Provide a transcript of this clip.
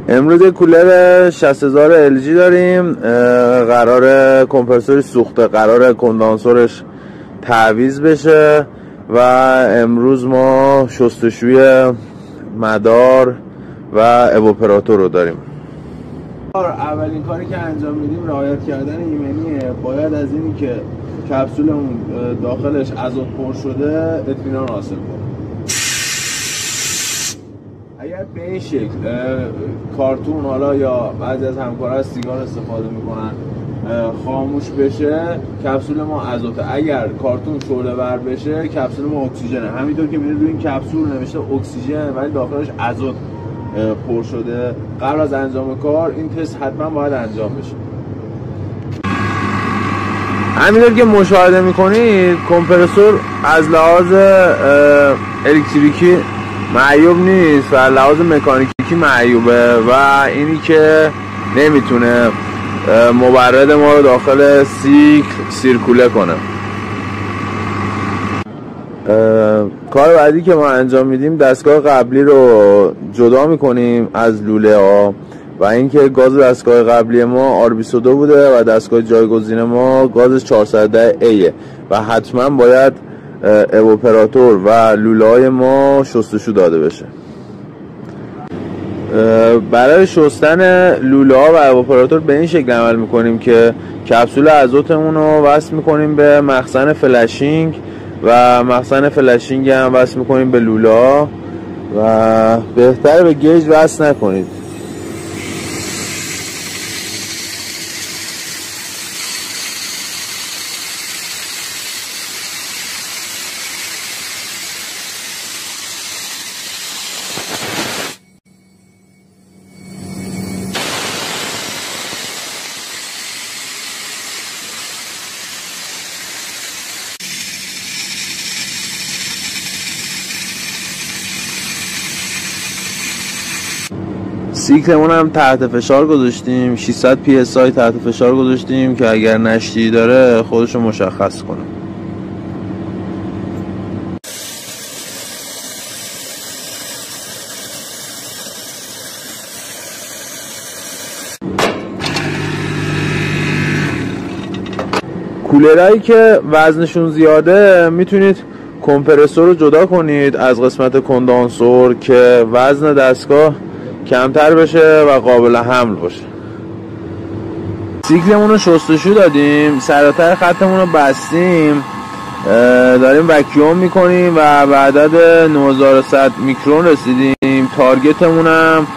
امروز یک کولر 60000 LG داریم. قرار کمپرسور سوخته، قرار کندانسورش تعویض بشه و امروز ما شستشوی مدار و اواپراتور رو داریم. اولین کاری که انجام میدیم رعایت کردن ایمنیه. باید از اینی که کپسولمون داخلش ازوت پر شده اطمینان حاصل کنیم. اگر به این شکل کارتون حالا یا بعضی از همکارا از سیگار استفاده میکنن خاموش بشه، کپسول ما ازوته. اگر کارتون شعله ور بشه کپسول ما اکسیژنه. همینطور که میبینید روی این کپسول نوشته اکسیژن ولی داخلش ازوت پر شده. قبل از انجام کار این تست حتما باید انجام بشه. همینطور که مشاهده میکنید کمپرسور از لحاظ الکتریکی معیوب نیست و لحاظ مکانیکی معیوبه و اینی که نمیتونه مبرد ما رو داخل سیکل سیرکوله کنه. کار بعدی که ما انجام میدیم دستگاه قبلی رو جدا میکنیم از لوله ها و اینکه گاز دستگاه قبلی ما R22 بوده و دستگاه جایگزین ما گاز 410A و حتما باید اواپراتور و لوله های ما شستشو داده بشه. برای شستن لوله ها و اواپراتور به این شکل عمل میکنیم که کپسول ازوتمون رو وصل میکنیم به مخزن فلشینگ و مخزن فلشینگ هم وصل میکنیم به لوله ها و بهتره به گیج وصل نکنید. سیکلمون هم تحت فشار گذاشتیم، 600 PSI تحت فشار گذاشتیم که اگر نشتی داره خودشو مشخص کنه. کولرهایی که وزنشون زیاده میتونید کمپرسور رو جدا کنید از قسمت کندانسور که وزن دستگاه کمتر بشه و قابل حمل باشه. سیکلمون رو شستشو دادیم، سراتر خطمون رو بستیم، داریم وکیوم میکنیم و به عدد 9100 میکرون رسیدیم. تارگتمون هم